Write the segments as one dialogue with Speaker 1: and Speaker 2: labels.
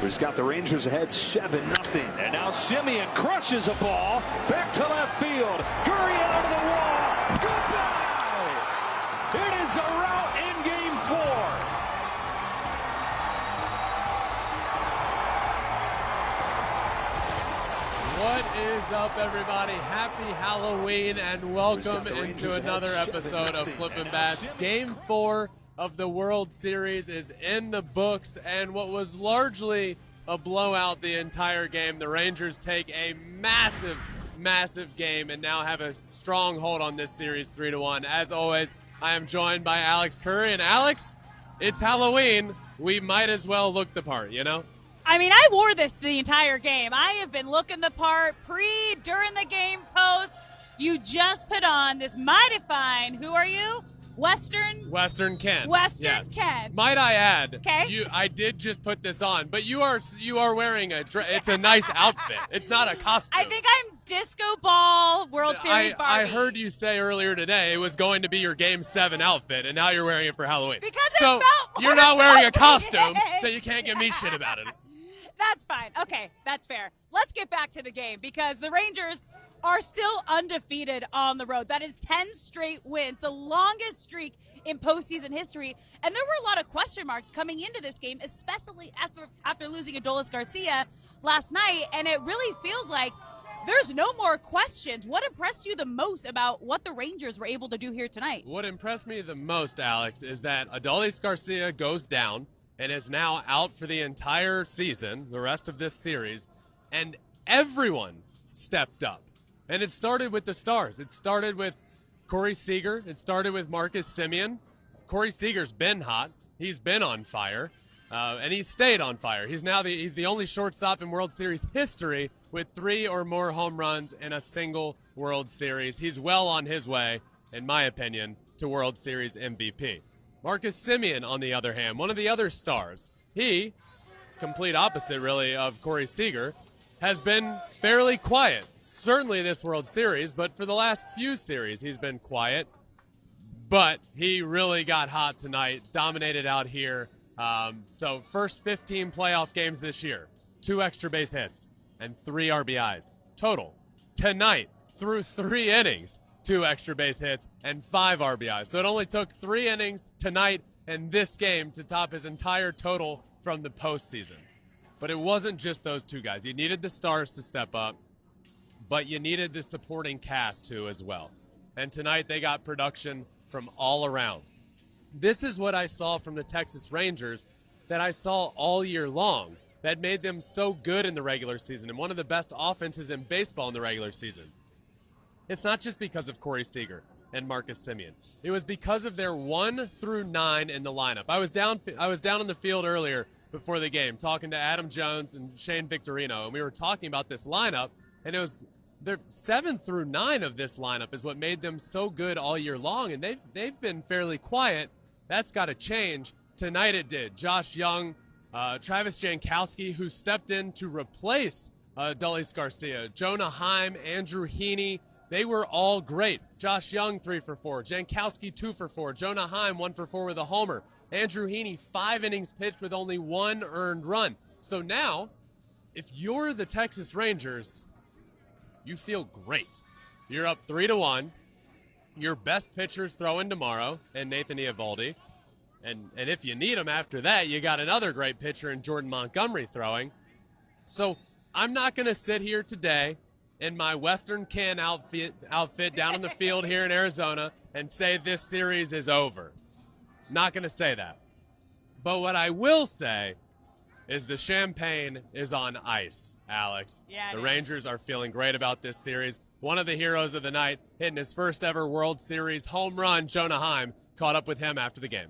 Speaker 1: who's got the Rangers ahead 7-0. And now Simeon crushes a ball back to left field. Curry out of the wall. Goodbye. It is a rout in Game 4.
Speaker 2: What is up, everybody? Happy Halloween and welcome into another episode of Flippin Bats. Game 4 of the World Series is in the books, and what was largely a blowout the entire game, the Rangers take a massive game and now have a strong hold on this series 3-1. As always, I am joined by Alex Curry, and Alex, it's Halloween. We might as well look the part, you know?
Speaker 3: I mean, I wore this the entire game. I have been looking the part during the game, post. You just put on this mighty fine, who are you? Western Ken.
Speaker 2: Yes.
Speaker 3: Ken.
Speaker 2: Might I add,
Speaker 3: okay.
Speaker 2: I did just put this on, but you are wearing it's a nice outfit. It's not a costume.
Speaker 3: I think I'm Disco Ball World Series Barbie.
Speaker 2: I heard you say earlier today it was going to be your Game 7 outfit, and now you're wearing it for Halloween.
Speaker 3: Because
Speaker 2: so
Speaker 3: it felt
Speaker 2: you're not wearing a costume, so you can't give me shit about it.
Speaker 3: That's fine. Okay, that's fair. Let's get back to the game because the Rangers are still undefeated on the road. That is 10 straight wins, the longest streak in postseason history. And there were a lot of question marks coming into this game, especially after losing Adolis Garcia last night. And it really feels like there's no more questions. What impressed you the most about what the Rangers were able to do here tonight?
Speaker 2: What impressed me the most, Alex, is that Adolis Garcia goes down and is now out for the entire season, the rest of this series, and everyone stepped up. And it started with the stars. It started with Corey Seager. It started with Marcus Semien. Corey Seager's been hot. He's been on fire, and he's stayed on fire. He's the only shortstop in World Series history with 3 or more home runs in a single World Series. He's well on his way, in my opinion, to World Series MVP. Marcus Semien, on the other hand, one of the other stars, he, complete opposite really of Corey Seager, has been fairly quiet. Certainly this World Series, but for the last few series he's been quiet. But he really got hot tonight, dominated out here. So first 15 playoff games this year, 2 extra base hits and 3 RBIs total. Tonight, through 3 innings, 2 extra base hits and 5 RBIs. So it only took 3 innings tonight and this game to top his entire total from the postseason. But it wasn't just those 2 guys. You needed the stars to step up, but you needed the supporting cast too as well. And tonight they got production from all around. This is what I saw from the Texas Rangers that I saw all year long that made them so good in the regular season and one of the best offenses in baseball in the regular season. It's not just because of Corey Seager and Marcus Semien. It was because of their 1 through 9 in the lineup. I was down on the field earlier before the game talking to Adam Jones and Shane Victorino, and we were talking about this lineup, and it was their 7 through 9 of this lineup is what made them so good all year long, and they've been fairly quiet. That's got to change. Tonight it did. Josh Young, Travis Jankowski, who stepped in to replace Adolis Garcia, Jonah Heim, Andrew Heaney, they were all great. Josh Young, 3 for 4. Jankowski, 2 for 4. Jonah Heim, 1 for 4 with a homer. Andrew Heaney, 5 innings pitched with only 1 earned run. So now, if you're the Texas Rangers, you feel great. You're up 3-1. Your best pitcher's throwing tomorrow, and Nathan Eovaldi. And if you need him after that, you got another great pitcher in Jordan Montgomery throwing. So I'm not going to sit here today in my Western Ken outfit down on the field here in Arizona and say this series is over. Not going to say that. But what I will say is the champagne is on ice, Alex.
Speaker 3: Yeah,
Speaker 2: the Rangers are feeling great about this series. One of the heroes of the night, hitting his first ever World Series home run, Jonah Heim, caught up with him after the game.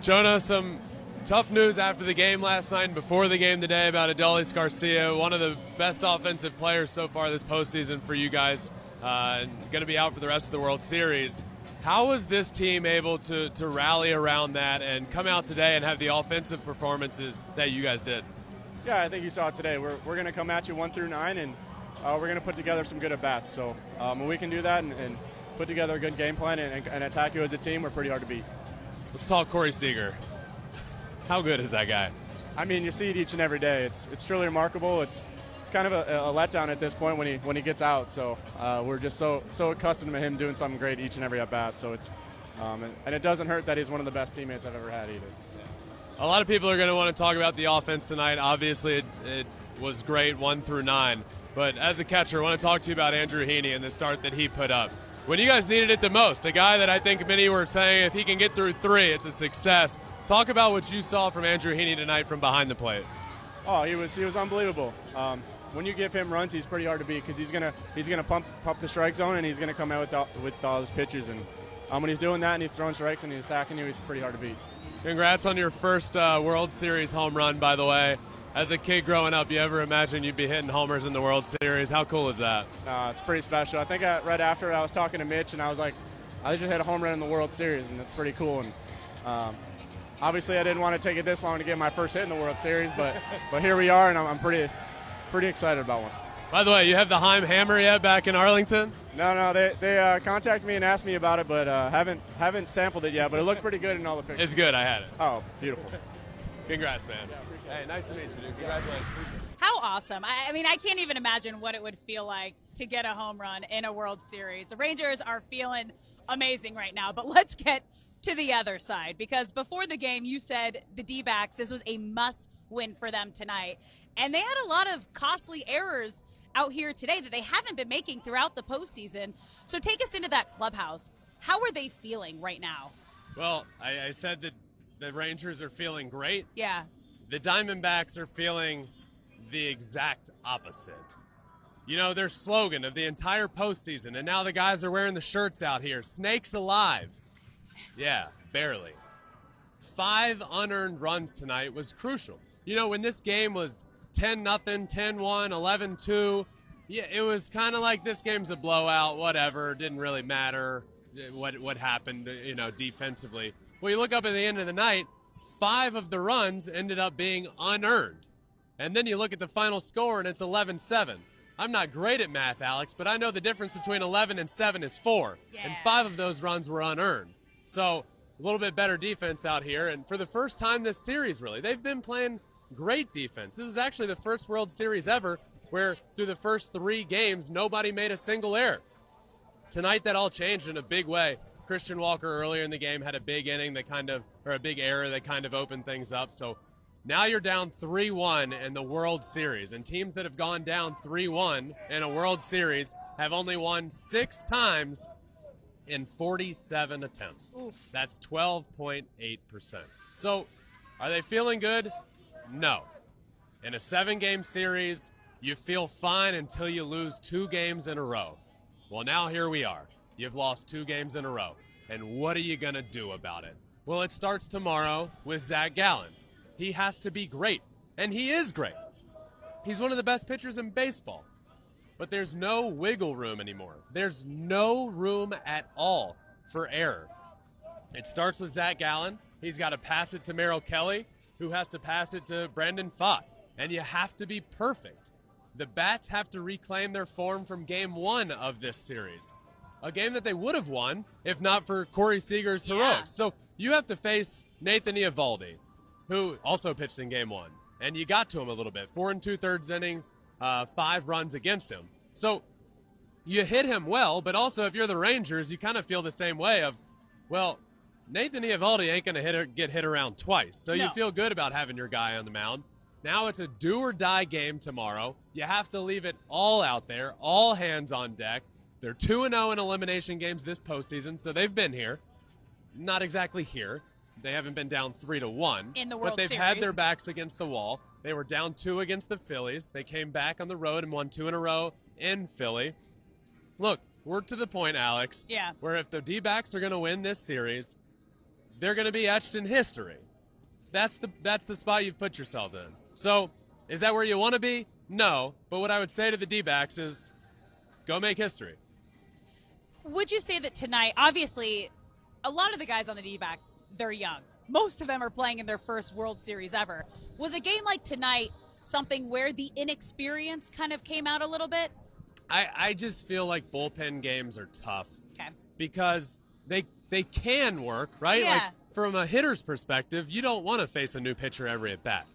Speaker 2: Jonah, some tough news after the game last night and before the game today about Adolis Garcia, one of the best offensive players so far this postseason for you guys, going to be out for the rest of the World Series. How was this team able to rally around that and come out today and have the offensive performances that you guys did?
Speaker 4: Yeah, I think you saw it today. We're going to come at you 1 through 9, and we're going to put together some good at-bats. So when we can do that and put together a good game plan and attack you as a team, we're pretty hard to beat.
Speaker 2: Let's talk Corey Seager. How good is that guy?
Speaker 4: I mean, you see it each and every day. It's truly remarkable. It's kind of a letdown at this point when he gets out. So we're just so accustomed to him doing something great each and every at bat. So it's and it doesn't hurt that he's one of the best teammates I've ever had either.
Speaker 2: A lot of people are going to want to talk about the offense tonight. Obviously, it was great 1 through 9. But as a catcher, I want to talk to you about Andrew Heaney and the start that he put up. When you guys needed it the most, a guy that I think many were saying if he can get through 3, it's a success. Talk about what you saw from Andrew Heaney tonight from behind the plate.
Speaker 4: Oh, he was unbelievable. When you give him runs, he's pretty hard to beat because he's gonna pump the strike zone and he's gonna come out with all his pitches. And when he's doing that and he's throwing strikes and he's stacking you, he's pretty hard to beat. Congrats
Speaker 2: on your first World Series home run, by the way. As a kid growing up, you ever imagine you'd be hitting homers in the World Series? How cool is that?
Speaker 4: It's pretty special. I think right after I was talking to Mitch, and I was like, I just hit a home run in the World Series, and it's pretty cool. And obviously, I didn't want to take it this long to get my first hit in the World Series, but here we are, and I'm pretty excited about one.
Speaker 2: By the way, you have the Heim hammer yet back in Arlington?
Speaker 4: No, they contacted me and asked me about it, but haven't sampled it yet. But it looked pretty good in all the pictures.
Speaker 2: It's good. I had it.
Speaker 4: Oh, beautiful.
Speaker 2: Congrats, man. Yeah, hey, nice to meet you, dude. Congratulations.
Speaker 3: How awesome. I mean, I can't even imagine what it would feel like to get a home run in a World Series. The Rangers are feeling amazing right now, but let's get to the other side, because before the game, you said the D-backs, this was a must-win for them tonight. And they had a lot of costly errors out here today that they haven't been making throughout the postseason. So take us into that clubhouse. How are they feeling right now?
Speaker 2: Well, I said that the Rangers are feeling great.
Speaker 3: Yeah.
Speaker 2: The Diamondbacks are feeling the exact opposite. You know, their slogan of the entire postseason, and now the guys are wearing the shirts out here, snakes alive. Yeah, barely. 5 unearned runs tonight was crucial. You know, when this game was 10-0, 10-1, 11-2, yeah, it was kind of like this game's a blowout, whatever, didn't really matter what happened, you know, defensively. Well, you look up at the end of the night, 5 of the runs ended up being unearned. And then you look at the final score, and it's 11-7. I'm not great at math, Alex, but I know the difference between 11 and 7 is 4.
Speaker 3: Yeah.
Speaker 2: And 5 of those runs were unearned. So a little bit better defense out here. And for the first time this series, really, they've been playing great defense. This is actually the first World Series ever where through the first 3 games, nobody made a single error. Tonight, that all changed in a big way. Christian Walker earlier in the game had a big inning or a big error that kind of opened things up. So now you're down 3-1 in the World Series. And teams that have gone down 3-1 in a World Series have only won 6 times in 47 attempts.
Speaker 3: Oof.
Speaker 2: That's 12.8%. So are they feeling good? No. In a 7-game series, you feel fine until you lose 2 games in a row. Well, now here we are. You've lost 2 games in a row. And what are you going to do about it? Well, it starts tomorrow with Zach Gallen. He has to be great. And he is great. He's one of the best pitchers in baseball. But there's no wiggle room anymore. There's no room at all for error. It starts with Zach Gallen. He's got to pass it to Merrill Kelly, who has to pass it to Brandon Pfaadt. And you have to be perfect. The Bats have to reclaim their form from Game 1 of this series. A game that they would have won if not for Corey Seager's heroics.
Speaker 3: Yeah.
Speaker 2: So you have to face Nathan Eovaldi, who also pitched in Game 1. And you got to him a little bit. 4 2/3 innings, 5 runs against him. So you hit him well, but also if you're the Rangers, you kind of feel the same way of, well, Nathan Eovaldi ain't going to get hit around twice. So
Speaker 3: No.
Speaker 2: you feel good about having your guy on the mound. Now it's a do-or-die game tomorrow. You have to leave it all out there, all hands on deck. They're 2-0 in elimination games this postseason, so they've been here. Not exactly here. They haven't been down 3-1.
Speaker 3: In the World
Speaker 2: But they've
Speaker 3: Series.
Speaker 2: had their backs against the wall. They were down 2 against the Phillies. They came back on the road and won 2 in a row in Philly. Look, we're to the point, Alex,
Speaker 3: Yeah.
Speaker 2: where if the D-backs are going to win this series, they're going to be etched in history. That's the spot you've put yourself in. So, is that where you want to be? No. But what I would say to the D-backs is, go make history.
Speaker 3: Would you say that tonight, obviously, a lot of the guys on the D-backs, they're young. Most of them are playing in their first World Series ever. Was a game like tonight something where the inexperience kind of came out a little bit?
Speaker 2: I just feel like bullpen games are tough.
Speaker 3: Okay.
Speaker 2: Because they can work, right?
Speaker 3: Yeah.
Speaker 2: Like from a hitter's perspective, you don't want to face a new pitcher every at bat.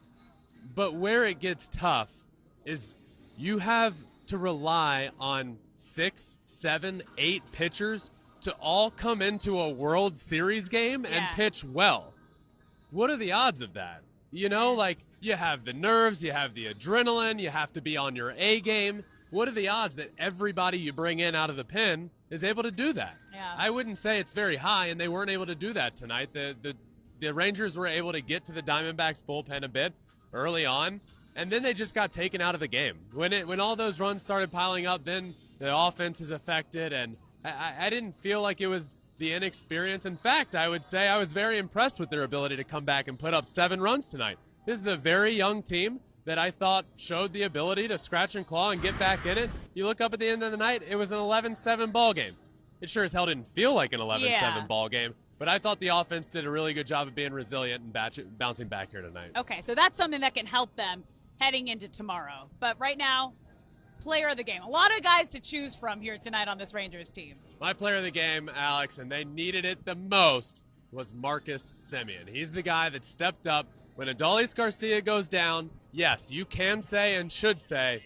Speaker 2: But where it gets tough is you have to rely on 6, 7, 8 pitchers to all come into a World Series game and pitch well. What are the odds of that? You know, like, you have the nerves, you have the adrenaline, you have to be on your A game. What are the odds that everybody you bring in out of the pen is able to do that?
Speaker 3: Yeah.
Speaker 2: I wouldn't say it's very high, and they weren't able to do that tonight. The Rangers were able to get to the Diamondbacks bullpen a bit early on, and then they just got taken out of the game. When all those runs started piling up, then the offense is affected, and I didn't feel like it was the inexperience. In fact, I would say I was very impressed with their ability to come back and put up 7 runs tonight. This is a very young team that I thought showed the ability to scratch and claw and get back in it. You look up at the end of the night, it was an 11-7 ball game. It sure as hell didn't feel like an 11-7 ball game, but I thought the offense did a really good job of being resilient and bouncing back here tonight.
Speaker 3: Okay, so that's something that can help them heading into tomorrow. But right now, player of the game. A lot of guys to choose from here tonight on this Rangers team.
Speaker 2: My player of the game, Alex, and they needed it the most, was Marcus Semien. He's the guy that stepped up when Adolis Garcia goes down. Yes, you can say and should say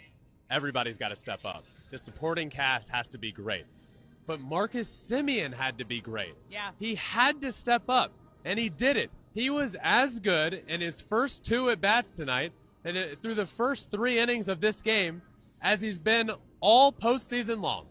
Speaker 2: everybody's got to step up. The supporting cast has to be great. But Marcus Semien had to be great.
Speaker 3: Yeah.
Speaker 2: He had to step up, and he did it. He was as good in his first 2 at-bats tonight and through the first 3 innings of this game as he's been all postseason long.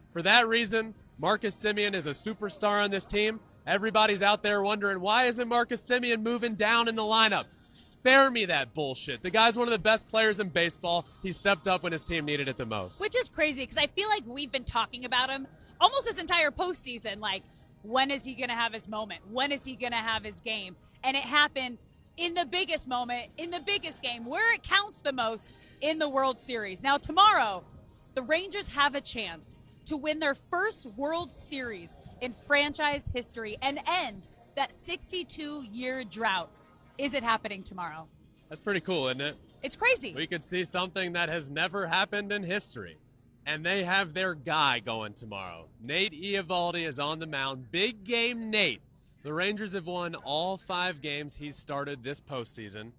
Speaker 2: For that reason, Marcus Semien is a superstar on this team. Everybody's out there wondering, why isn't Marcus Semien moving down in the lineup? Spare me that bullshit. The guy's one of the best players in baseball. He stepped up when his team needed it the most.
Speaker 3: Which is crazy because I feel like we've been talking about him almost this entire postseason. Like, when is he going to have his moment? When is he going to have his game? And it happened in the biggest moment, in the biggest game, where it counts the most, in the World Series. Now, tomorrow, the Rangers have a chance to win their first World Series in franchise history and end that 62-year drought. Is it happening tomorrow?
Speaker 2: That's pretty cool, isn't it?
Speaker 3: It's crazy.
Speaker 2: We could see something that has never happened in history. And they have their guy going tomorrow. Nate Eovaldi is on the mound. Big game Nate. The Rangers have won all 5 games he's started this postseason.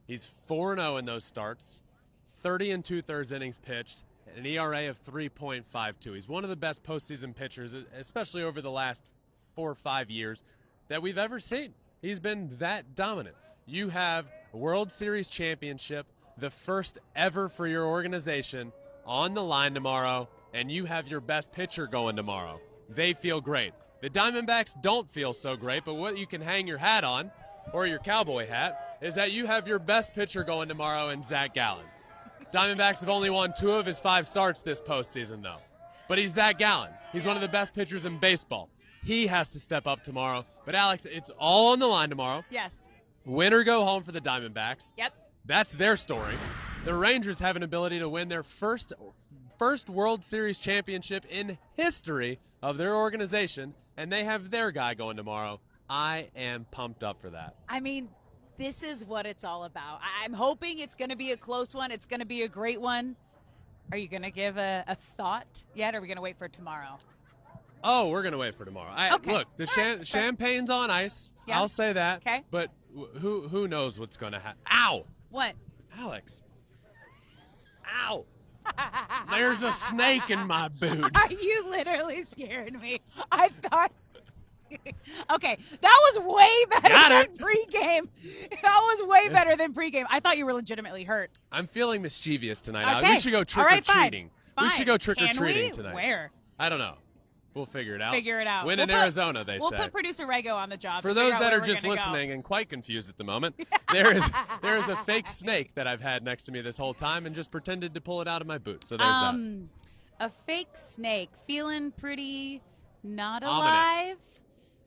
Speaker 2: He's 4-0 in those starts, 30 2/3 innings pitched, an ERA of 3.52. He's one of the best postseason pitchers, especially over the last 4 or 5 years, that we've ever seen. He's been that dominant. You have a World Series championship, the first ever for your organization, on the line tomorrow, and you have your best pitcher going tomorrow. They feel great. The Diamondbacks don't feel so great, but what you can hang your hat on, or your cowboy hat, is that you have your best pitcher going tomorrow in Zach Gallen. Diamondbacks have only won 2 of his 5 starts this postseason, though. But he's Zach Gallen. He's one of the best pitchers in baseball. He has to step up tomorrow. But, Alex, it's all on the line tomorrow.
Speaker 3: Yes.
Speaker 2: Win or go home for the Diamondbacks.
Speaker 3: Yep.
Speaker 2: That's their story. The Rangers have an ability to win their first World Series championship in history of their organization, and they have their guy going tomorrow. I am pumped up for that.
Speaker 3: I mean, this is what it's all about. I'm hoping it's going to be a close one. It's going to be a great one. Are you going to give a thought yet, or are we going to wait for tomorrow?
Speaker 2: Oh, we're going to wait for tomorrow.
Speaker 3: Okay.
Speaker 2: Look, the champagne's on ice.
Speaker 3: Yeah.
Speaker 2: I'll say that.
Speaker 3: Okay.
Speaker 2: But who knows what's going to happen? Ow!
Speaker 3: What?
Speaker 2: Alex. Ow! There's a snake in my boot.
Speaker 3: You literally scared me. I thought... Okay, that was way better than pregame. That was way better than pregame. I thought you were legitimately hurt.
Speaker 2: I'm feeling mischievous tonight.
Speaker 3: Okay.
Speaker 2: We should go trick-or-treating.
Speaker 3: Fine.
Speaker 2: We should go trick-or-treating
Speaker 3: Can we?
Speaker 2: tonight.
Speaker 3: Where?
Speaker 2: I don't know. We'll figure it out.
Speaker 3: Figure it out.
Speaker 2: Win in Arizona, they
Speaker 3: we'll
Speaker 2: say.
Speaker 3: We'll put producer Rego on the job.
Speaker 2: For those that are just listening and quite confused at the moment, there is a fake snake that I've had next to me this whole time and just pretended to pull it out of my boot. So there's that.
Speaker 3: A fake snake feeling pretty not
Speaker 2: Ominous.
Speaker 3: alive.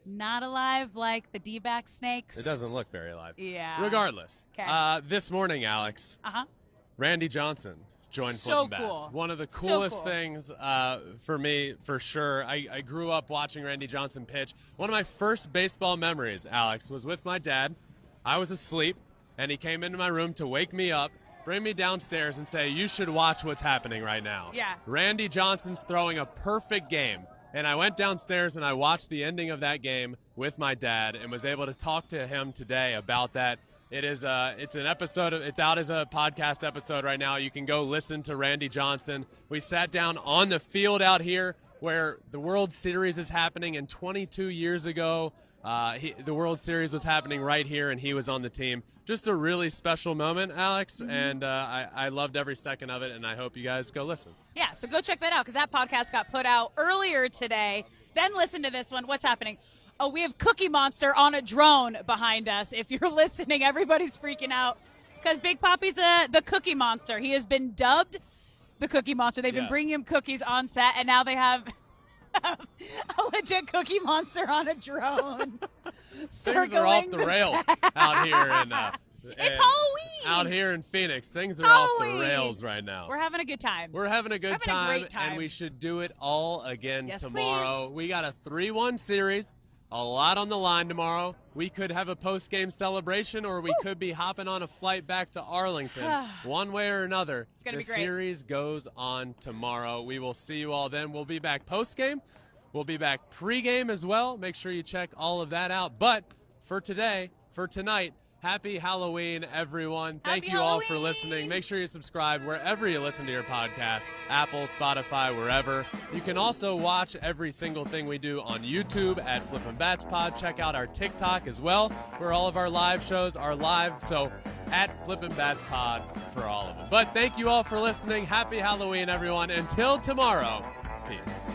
Speaker 3: Not alive like the Dbacks snakes.
Speaker 2: It doesn't look very alive.
Speaker 3: Yeah.
Speaker 2: Regardless,
Speaker 3: 'Kay.
Speaker 2: this morning, Alex, Randy Johnson joined
Speaker 3: So
Speaker 2: Flippin Bats.
Speaker 3: cool.
Speaker 2: One of the
Speaker 3: So
Speaker 2: coolest
Speaker 3: cool.
Speaker 2: things for me, for sure. I grew up watching Randy Johnson pitch. One of my first baseball memories, Alex, was with my dad. I was asleep, and he came into my room to wake me up, bring me downstairs, and say, "You should watch what's happening right now."
Speaker 3: Yeah.
Speaker 2: Randy Johnson's throwing a perfect game. And I went downstairs and I watched the ending of that game with my dad and was able to talk to him today about that. it's an episode. It's out as a podcast episode right now. You can go listen to Randy Johnson. We sat down on the field out here where the World Series is happening, and 22 years ago, the World Series was happening right here, and he was on the team. Just a really special moment, Alex, and I loved every second of it, and I hope you guys go listen.
Speaker 3: Yeah, so go check that out because that podcast got put out earlier today. Then listen to this one. What's happening? Oh, we have Cookie Monster on a drone behind us. If you're listening, everybody's freaking out because Big Papi's the Cookie Monster. He has been dubbed the Cookie Monster. They've been bringing him cookies on set, and now they have a legit Cookie Monster on a drone.
Speaker 2: Things are off the rails out here.
Speaker 3: It's Halloween.
Speaker 2: Out here in Phoenix, things are off the rails right now.
Speaker 3: We're having a good time.
Speaker 2: We're having a good time,
Speaker 3: a great time,
Speaker 2: and we should do it all again
Speaker 3: yes,
Speaker 2: tomorrow.
Speaker 3: Please.
Speaker 2: We got a 3-1 series. A lot on the line tomorrow. We could have a post-game celebration, or we could be hopping on a flight back to Arlington. One way or another,
Speaker 3: it's gonna be great.
Speaker 2: The series goes on tomorrow. We will see you all then. We'll be back post-game. We'll be back pre-game as well. Make sure you check all of that out. But for tonight, happy Halloween, everyone. Thank you all for listening. Make sure you subscribe wherever you listen to your podcast, Apple, Spotify, wherever. You can also watch every single thing we do on YouTube at Flippin Bats Pod. Check out our TikTok as well, where all of our live shows are live. So at Flippin Bats Pod for all of them. But thank you all for listening. Happy Halloween, everyone. Until tomorrow, peace.